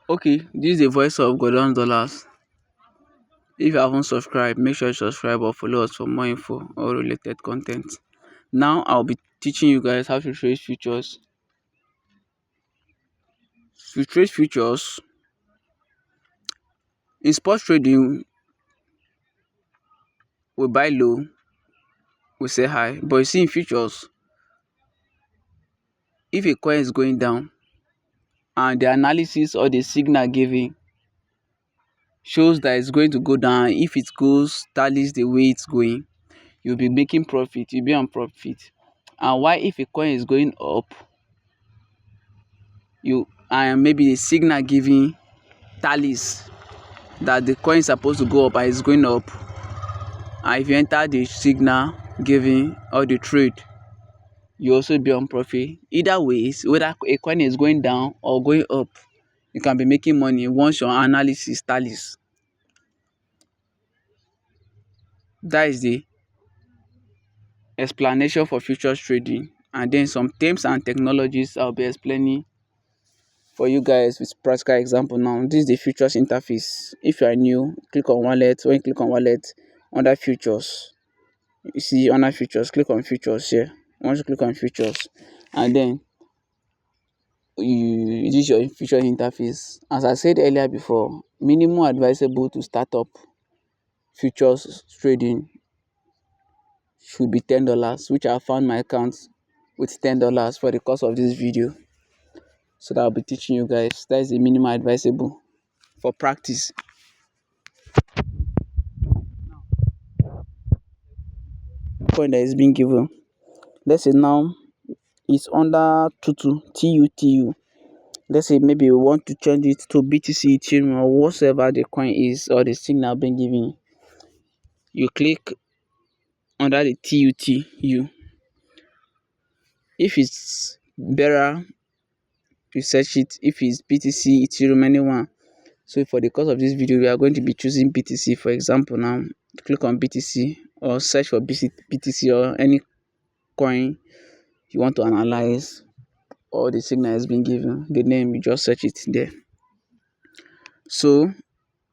Okay, this is the voice of Goddonz Dollarz. If you haven't subscribed, make sure you subscribe or follow us for more info or related content. Now I'll be teaching you guys how to trade futures. To trade futures in spot trading, we buy low, we sell high. But you see in futures, if a coin is going down and the analysis or the signal given shows that it's going to go down, if it goes tallies the way it's going, you'll be making profit, you'll be on profit. And why if a coin is going up, you and maybe the signal giving tallies that the coin is supposed to go up and it's going up, and if you enter the signal giving or the trade, you also be on profit. Either ways, whether a coin is going down or going up, you can be making money once your analysis tallies. That is the explanation for futures trading, and then some terms and technologies I'll be explaining for you guys with practical example. Now this is the futures interface. If you are new, click on wallet. When you click on wallet, under futures, you see under futures, click on futures here. Once you click on futures, and then you this is your futures interface. As I said earlier before, minimum advisable to start up futures trading should be $10, which I found my account with $10 for the course of this video. So that I'll be teaching you guys. That is the minimum advisable for practice. Point that is being given. Let's say now it's under TUTU. Let's say maybe we want to change it to BTC, Ethereum, or whatever the coin is or the signal being given. You click under the TUTU. If it's better, you search it. If it's BTC, Ethereum, anyone. So for the course of this video, we are going to be choosing BTC. For example, now click on BTC or search for BTC or any coin you want to analyze, or the signal has been given, the name, you just search it there. So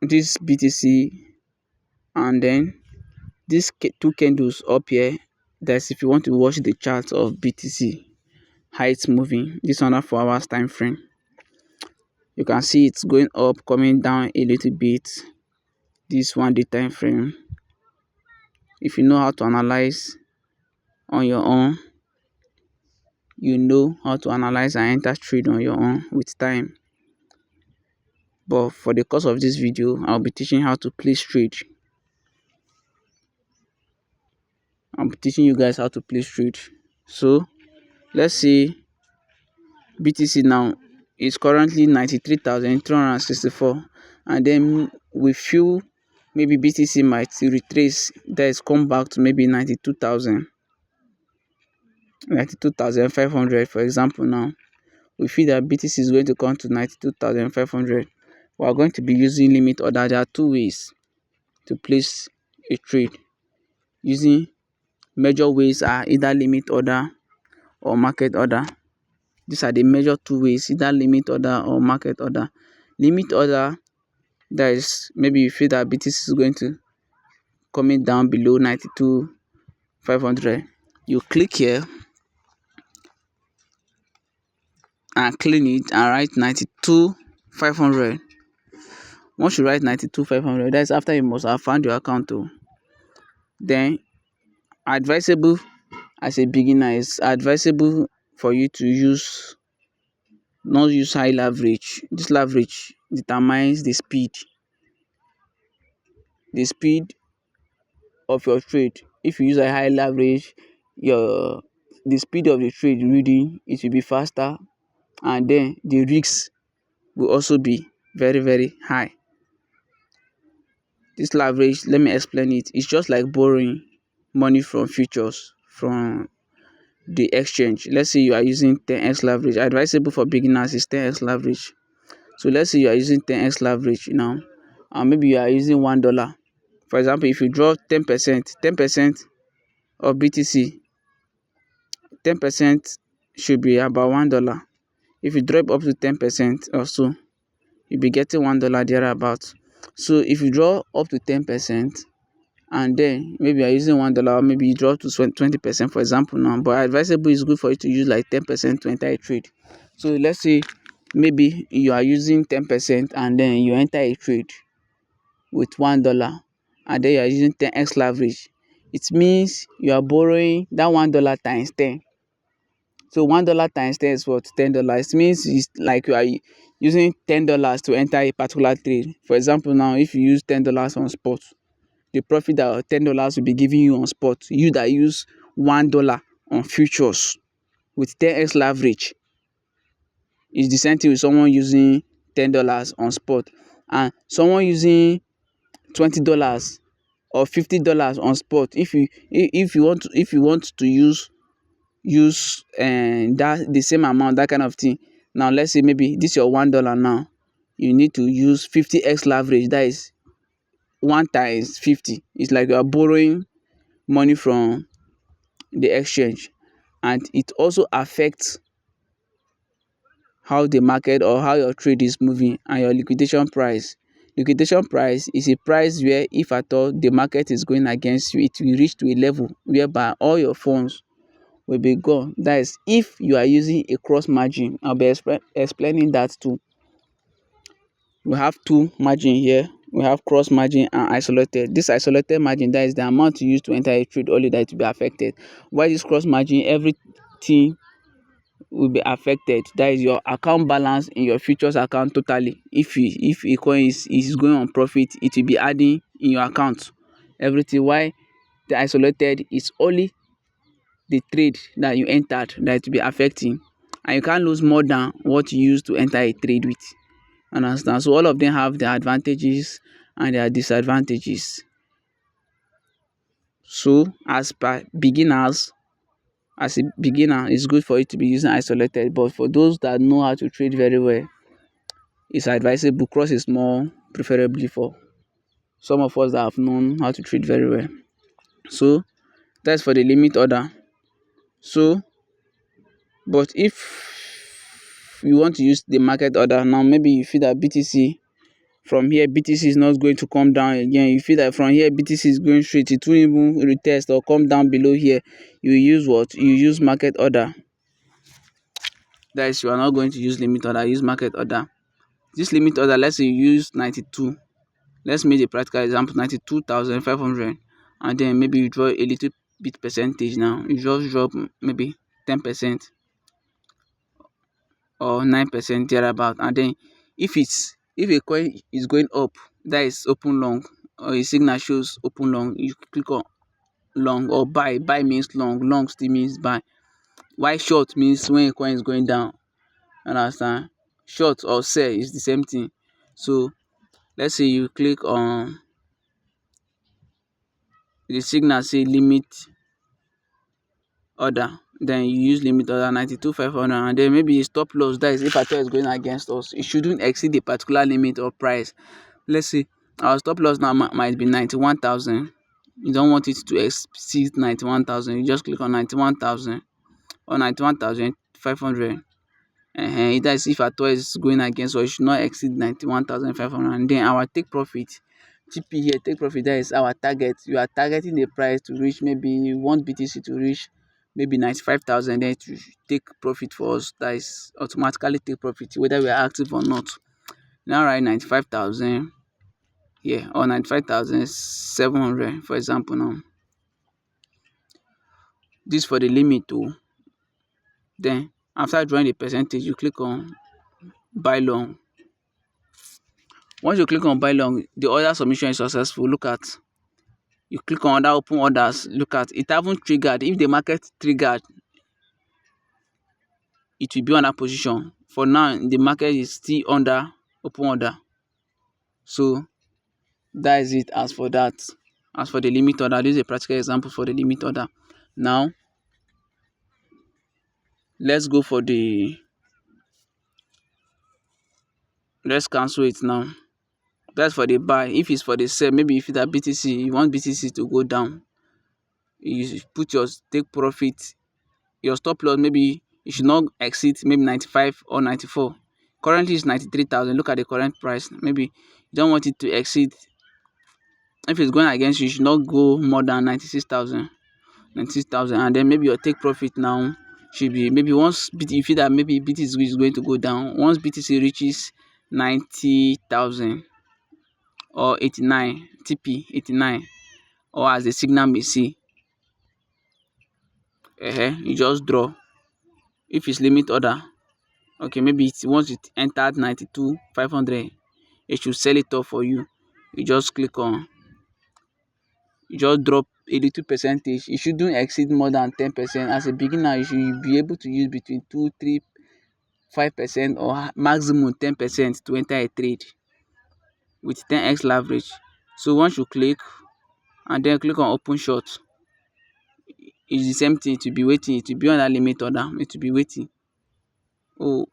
this BTC, and then these two candles up here, that's if you want to watch the chart of BTC, how it's moving. This on a 4 hours time frame, you can see it's going up, coming down a little bit. This 1 day time frame, if you know how to analyze on your own, you know how to analyze and enter trade on your own with time. But for the course of this video, I'll be teaching how to place trade. I'm teaching you guys how to place trade. So let's say BTC now is currently 93,364, and then we feel maybe BTC might retrace, that is come back to maybe 92,500, for example. Now we feel that BTC is going to come to 92,500. We are going to be using limit order. There are two ways to place a trade. Using major ways are either limit order or market order. These are the major two ways, either limit order or market order. Limit order, that is maybe you feel that BTC is going to coming down below 92,500. You click here and clean it and write 92,500. Once you write 92,500, that's after you must have found your account too. Then advisable as a beginner is advisable for you to not use high leverage. This leverage determines the speed of your trade. If you use a high leverage, the speed of the trade reading, it will be faster, and then the risks will also be very high. This leverage, let me explain it. It's just like borrowing money from futures, from the exchange. Let's say you are using 10x leverage. Advisable for beginners is 10x leverage. So let's say you are using 10x leverage now, and maybe you are using $1. For example, if you draw 10% of BTC, 10% should be about $1. If you drop up to 10% or so, you'll be getting $1 thereabout. So if you draw up to 10%, and then maybe you're using $1, or maybe you draw to 20%, for example now, but advisable is good for you to use like 10% to enter a trade. So let's say maybe you are using 10% and then you enter a trade with $1, and then you are using 10x leverage. It means you are borrowing that $1 times 10. So $1 times 10 is what? $10. It means it's like you are using $10 to enter a particular trade. For example now, if you use $10 on spot, the profit that $10 will be giving you on spot, you that use $1 on futures with 10x leverage, is the same thing with someone using $10 on spot. And someone using $20 or $50 on spot, if you want to use that the same amount, that kind of thing. Now let's say maybe this your $1 now, you need to use 50x leverage, that is 1 times 50. It's like you are borrowing money from the exchange, and it also affects how the market or how your trade is moving and your liquidation price. Liquidation price is a price where if at all the market is going against you, it will reach to a level whereby all your funds will be gone. That is if you are using a cross margin. I'll be explaining that too. We have two margin here. We have cross margin and isolated. This isolated margin, that is the amount you use to enter a trade, only that will be affected. While this cross margin, everything will be affected. That is your account balance in your futures account totally. If a coin is going on profit, it will be adding in your account everything. Why the isolated is only the trade that you entered that will be affecting, and you can't lose more than what you used to enter a trade with. Understand? So all of them have their advantages and their disadvantages. So as a beginner, it's good for you to be using isolated, but for those that know how to trade very well, it's advisable cross is more preferably for some of us that have known how to trade very well. So that's for the limit order. So but if you want to use the market order now, maybe you feel that BTC from here, BTC is not going to come down again. You feel that from here BTC is going straight, it won't even retest or come down below here. You use what? You use market order. That is, you are not going to use limit order, use market order. This limit order, let's say you use 92. Let's make a practical example, 92,500, and then maybe you draw a little bit percentage. Now you just drop maybe 10% or 9% thereabout, and then if a coin is going up, that is open long, or a signal shows open long, you click on long or buy. Buy means long, long still means buy. While short means when a coin is going down. Understand? Short or sell is the same thing. So let's say you click on the signal say limit order, then you use limit order 92,500, and then maybe a stop loss, that is if at all is going against us, it shouldn't exceed the particular limit or price. Let's say our stop loss now might be 91,000. You don't want it to exceed 91,000. You just click on 91,000 or 91,500. That is if at all is going against us, it should not exceed 91,500. And then our take profit, TP here, take profit, that is our target. You are targeting the price to reach, maybe you want BTC to reach maybe 95,000, then to take profit for us. That is automatically take profit whether we are active or not. Now write 95,000 here, or 95,700, for example. Now this for the limit too. Then after drawing the percentage, you click on buy long. Once you click on buy long, the order submission is successful. Look at, you click on other open orders. Look at it, haven't triggered. If the market triggered, it will be on that position. For now, the market is still under open order. So that is it as for that. As for the limit order, this is a practical example for the limit order. Now let's go for the, let's cancel it now. That's for the buy. If it's for the sell, maybe if that BTC, you want BTC to go down, you put your take profit, your stop loss, maybe it should not exceed maybe 95 or 94. Currently it's 93,000. Look at the current price. Maybe you don't want it to exceed. If it's going against you, you should not go more than 96,000. 96,000, and then maybe your take profit now should be maybe once BT, you feel that maybe BTC is going to go down. Once BTC reaches 90,000 or 89 TP 89, or as the signal may see, you just draw. If it's limit order, okay, maybe it's once it entered 92,500, it should sell it off for you. You just click on, you just drop a little percentage. You shouldn't exceed more than 10%. As a beginner, you should be able to use between 2 3 5% or maximum 10% to enter a trade with 10x leverage. So once you click and then click on open short, it's the same thing. To be waiting, to be on that limit order, it will be waiting. Oh,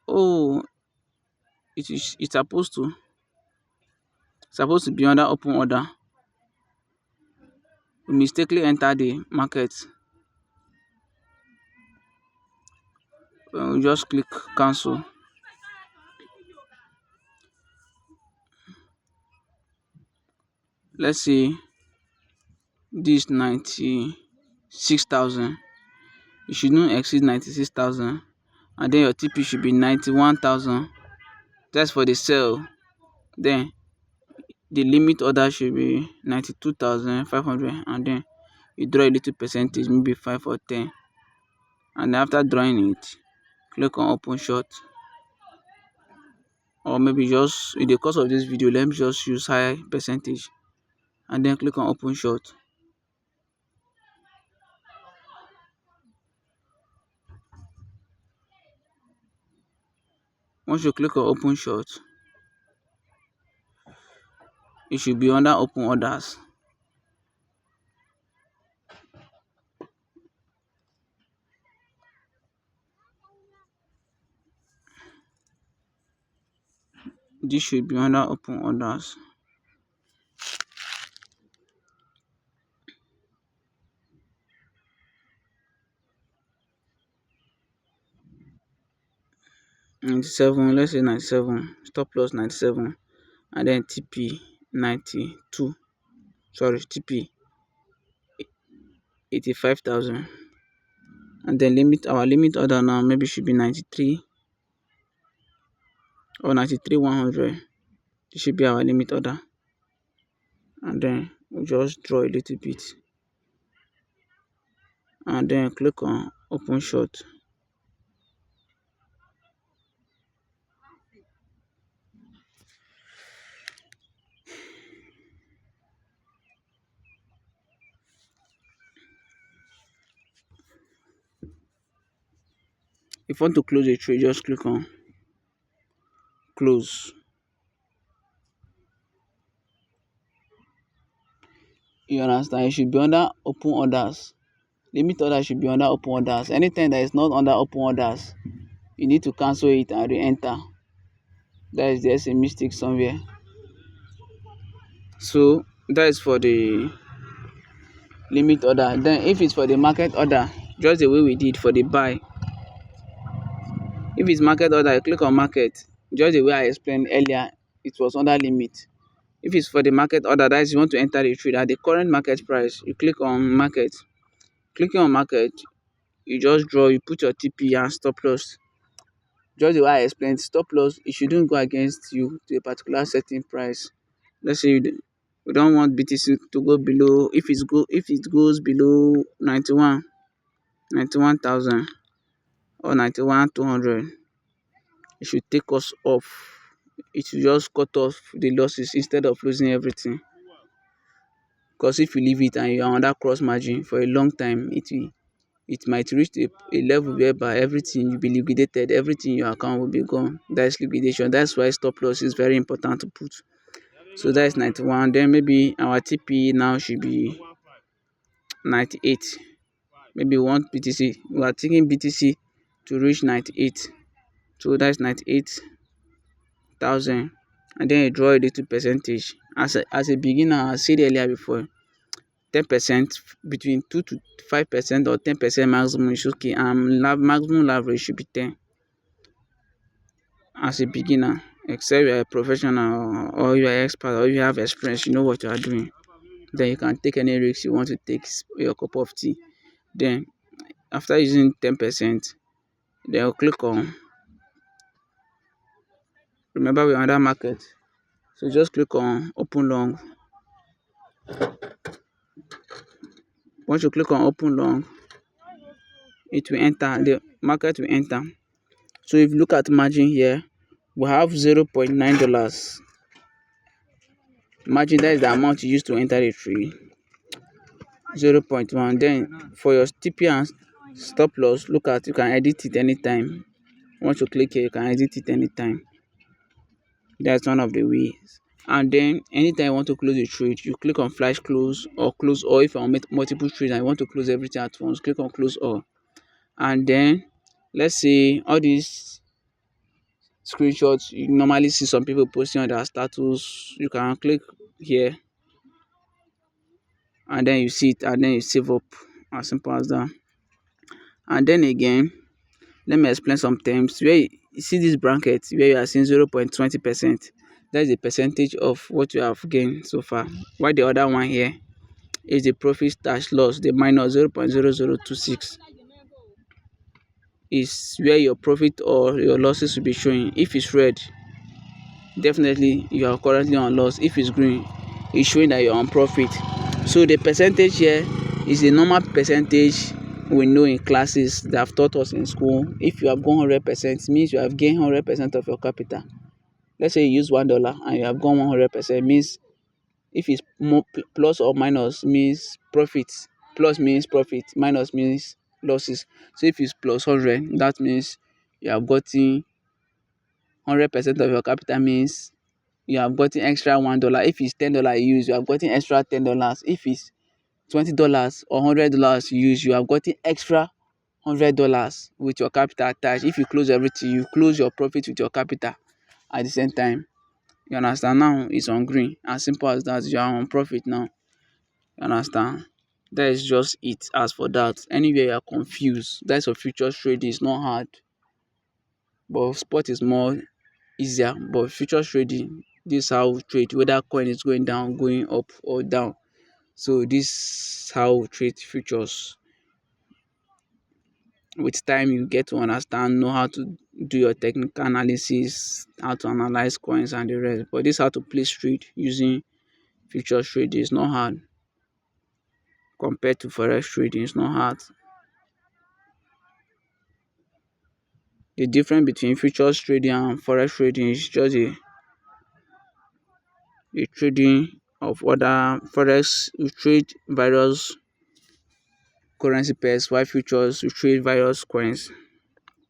oh, it's supposed to be under open order. You mistakenly enter the market. You just click cancel. Let's say this 96,000. You should not exceed 96,000, and then your TP should be 91,000. That's for the sell. Then the limit order should be 92,500, and then you draw a little percentage, maybe 5 or 10, and after drawing it, click on open short. Or maybe just in the course of this video, let me just use high percentage, and then click on open short. Once you click on open short, it should be under open orders. This should be under open orders. Let's say 97, stop loss 97, and then TP 92. Sorry, TP 85,000, and then our limit order now maybe should be 93 or 93,100. This should be our limit order, and then we just draw a little bit, and then click on open short. If you want to close a trade, just click on close. You understand? It should be under open orders. Limit order should be under open orders. Anything that is not under open orders, you need to cancel it and re-enter. There's a mistake somewhere. So that is for the limit order. Then if it's for the market order, just the way we did for the buy. If it's market order, you click on market. Just the way I explained earlier, it was under limit. If it's for the market order, that is you want to enter the trade at the current market price, you click on market. Clicking on market, you just draw, you put your TP and stop loss. Just the way I explained, stop loss, it shouldn't go against you to a particular setting price. Let's say we don't want BTC to go below. If it goes below 91,000 or 91,200, it should take us off. It should just cut off the losses instead of losing everything. Because if you leave it and you are under cross margin for a long time, it might reach a level whereby everything will be liquidated, everything in your account will be gone. That is liquidation. That's why stop loss is very important to put. So that is 91. Then maybe our TP now should be 98. Maybe we want BTC. We are taking BTC to reach 98. So that's 98,000. And then you draw a little percentage. As a beginner, I said earlier before, 10%, between 2 to 5% or 10% maximum is okay. Maximum leverage should be 10. as a beginner, except you are a professional or you are expert or you have experience, you know what you are doing. Then you can take any risks you want to take, your cup of tea. Then after using 10%, then I'll click on, remember we're under market. So just click on open long. Once you click on open long, it will enter, the market will enter. So if you look at margin here, we have $0.9. Margin, that is the amount you use to enter the trade. 0.1. Then for your TP and stop loss, look at, you can edit it anytime. Once you click here, you can edit it anytime. That's one of the ways. And then anytime you want to close a trade, you click on flash close or close all. If you want multiple trades and you want to close everything at once, click on close all. And then let's say all these screenshots you normally see some people posting on their status, you can click here and then you see it and then you save up. As simple as that. And then again, let me explain some terms. Where you see this bracket where you are seeing 0.20%, that is the percentage of what you have gained so far. While the other one here is the profit dash loss, the minus 0.0026 is where your profit or your losses will be showing. If it's red, definitely you are currently on loss. If it's green, it's showing that you're on profit. So the percentage here is the normal percentage we know in classes that have taught us in school. If you have gone 100%, means you have gained 100% of your capital. Let's say you use $1 and you have gone 100%, means if it's more plus or minus means profit. Plus means profit, minus means losses. So if it's plus 100, that means you have gotten 100% of your capital, means you have gotten extra $1. If it's $10 you use, you have gotten extra $10. If it's $20 or $100 you use, you have gotten extra $100 with your capital attached. If you close everything, you close your profit with your capital at the same time. You understand? Now it's on green. As simple as that, you are on profit now. You understand? That is just it. As for that, anywhere you are confused, that's your futures trading is not hard, but spot is more easier. But futures trading, this is how we trade, whether coin is going down, going up or down. So this is how we trade futures. With time you get to understand, know how to do your technical analysis, how to analyze coins and the rest. But this is how to place trade using futures trading. Is not hard compared to forex trading. It's not hard. The difference between futures trading and forex trading is just a trading of other. Forex we trade various currency pairs, while futures we trade various coins.